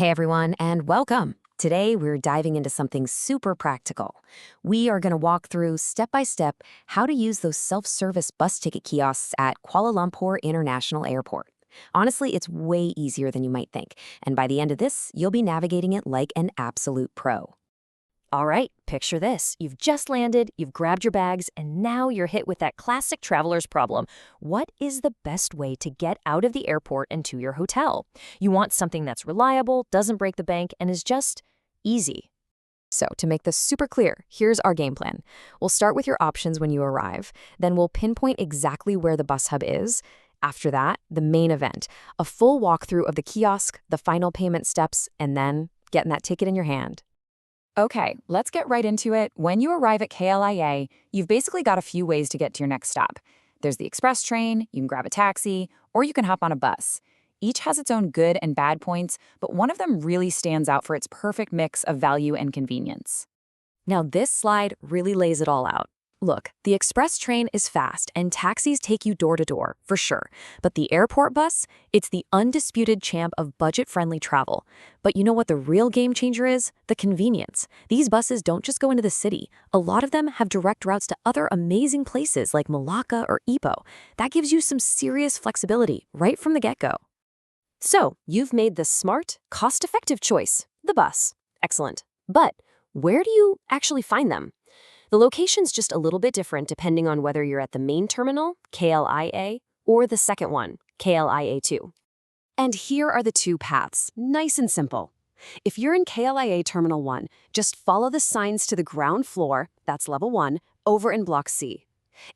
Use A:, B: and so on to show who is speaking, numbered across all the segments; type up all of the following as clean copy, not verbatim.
A: Hey everyone, and welcome. Today we're diving into something super practical. We are going to walk through step by step how to use those self-service bus ticket kiosks at Kuala Lumpur International Airport. Honestly, it's way easier than you might think, and by the end of this, you'll be navigating it like an absolute pro.
B: All right, picture this. You've just landed, you've grabbed your bags, and now you're hit with that classic traveler's problem. What is the best way to get out of the airport and to your hotel? You want something that's reliable, doesn't break the bank, and is just easy.
A: So, to make this super clear, here's our game plan. We'll start with your options when you arrive, then we'll pinpoint exactly where the bus hub is. After that, the main event, a full walkthrough of the kiosk, the final payment steps, and then getting that ticket in your hand.
C: Okay, let's get right into it. When you arrive at KLIA, you've basically got a few ways to get to your next stop. There's the express train, you can grab a taxi, or you can hop on a bus. Each has its own good and bad points, but one of them really stands out for its perfect mix of value and convenience.
B: Now this slide really lays it all out. Look, the express train is fast and taxis take you door to door, for sure. But the airport bus, it's the undisputed champ of budget-friendly travel. But you know what the real game changer is? The convenience. These buses don't just go into the city. A lot of them have direct routes to other amazing places like Malacca or Ipoh. That gives you some serious flexibility right from the get-go. So, you've made the smart, cost-effective choice, the bus. Excellent. But where do you actually find them? The location's just a little bit different depending on whether you're at the main terminal, KLIA, or the second one, KLIA2. And here are the two paths, nice and simple. If you're in KLIA Terminal 1, just follow the signs to the ground floor, that's level 1, over in Block C.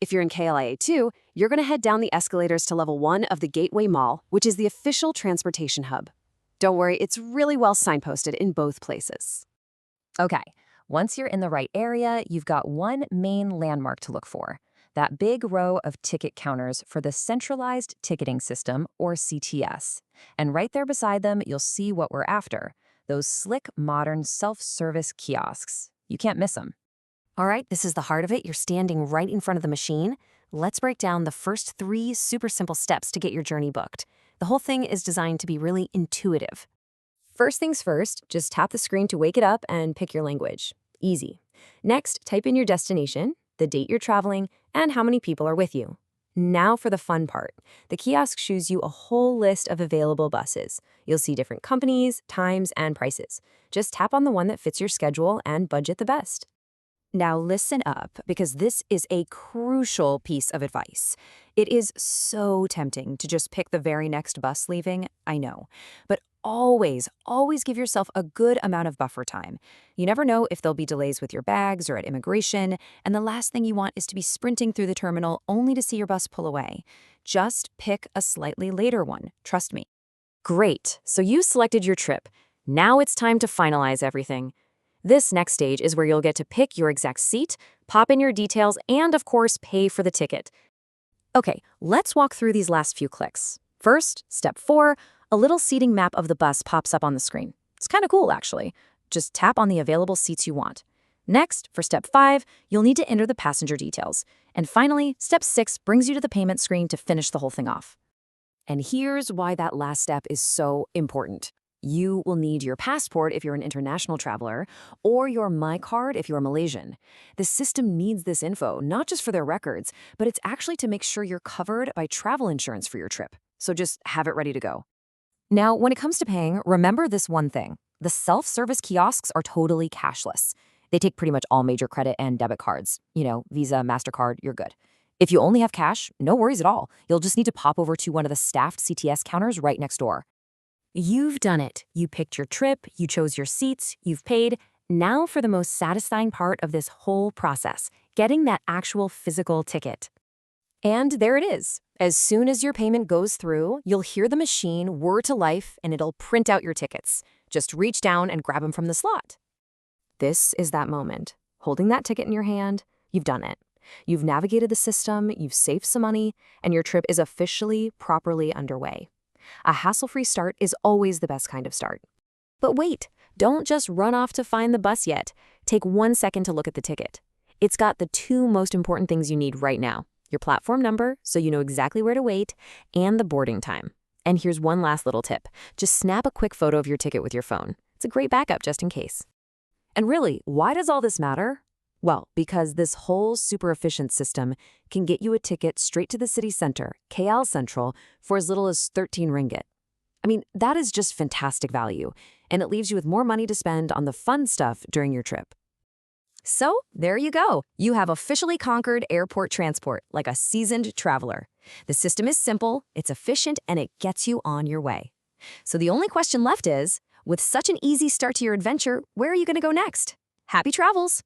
B: If you're in KLIA 2, you're going to head down the escalators to level 1 of the Gateway Mall, which is the official transportation hub. Don't worry, it's really well signposted in both places. Okay, once you're in the right area, you've got one main landmark to look for, that big row of ticket counters for the Centralized Ticketing System, or CTS. And right there beside them, you'll see what we're after, those slick, modern, self-service kiosks. You can't miss them. All right, this is the heart of it. You're standing right in front of the machine. Let's break down the first 3 super simple steps to get your journey booked. The whole thing is designed to be really intuitive. First things first, just tap the screen to wake it up and pick your language. Easy. Next, type in your destination, the date you're traveling, and how many people are with you. Now for the fun part. The kiosk shows you a whole list of available buses. You'll see different companies, times, and prices. Just tap on the one that fits your schedule and budget the best. Now listen up, because this is a crucial piece of advice. It is so tempting to just pick the very next bus leaving, I know. But always give yourself a good amount of buffer time. You never know if there'll be delays with your bags or at immigration, and the last thing you want is to be sprinting through the terminal only to see your bus pull away. Just pick a slightly later one, trust me. Great, so you selected your trip. Now it's time to finalize everything. This next stage is where you'll get to pick your exact seat, pop in your details, and of course, pay for the ticket. Okay, let's walk through these last few clicks. First, step 4, a little seating map of the bus pops up on the screen. It's kind of cool, actually. Just tap on the available seats you want. Next, for step 5, you'll need to enter the passenger details. And finally, step 6 brings you to the payment screen to finish the whole thing off. And here's why that last step is so important. You will need your passport if you're an international traveler, or your MyKad if you're Malaysian. The system needs this info, not just for their records, but it's actually to make sure you're covered by travel insurance for your trip. So just have it ready to go. Now, when it comes to paying, remember this one thing. The self-service kiosks are totally cashless. They take pretty much all major credit and debit cards. Visa, Mastercard, you're good. If you only have cash, no worries at all. You'll just need to pop over to one of the staffed CTS counters right next door. You've done it. You picked your trip, you chose your seats, you've paid. Now for the most satisfying part of this whole process, getting that actual physical ticket. And there it is. As soon as your payment goes through, you'll hear the machine whir to life and it'll print out your tickets. Just reach down and grab them from the slot. This is that moment. Holding that ticket in your hand, you've done it. You've navigated the system, you've saved some money, and your trip is officially, properly underway. A hassle-free start is always the best kind of start. But wait, don't just run off to find the bus yet. Take 1 second to look at the ticket. It's got the 2 most important things you need right now. Your platform number, so you know exactly where to wait, and the boarding time. And here's one last little tip. Just snap a quick photo of your ticket with your phone. It's a great backup just in case. And really, why does all this matter? Well, because this whole super efficient system can get you a ticket straight to the city center, KL Sentral, for as little as 13 ringgit. I mean, that is just fantastic value, and it leaves you with more money to spend on the fun stuff during your trip.
A: So, there you go. You have officially conquered airport transport like a seasoned traveler. The system is simple, it's efficient, and it gets you on your way. So the only question left is, with such an easy start to your adventure, where are you going to go next? Happy travels!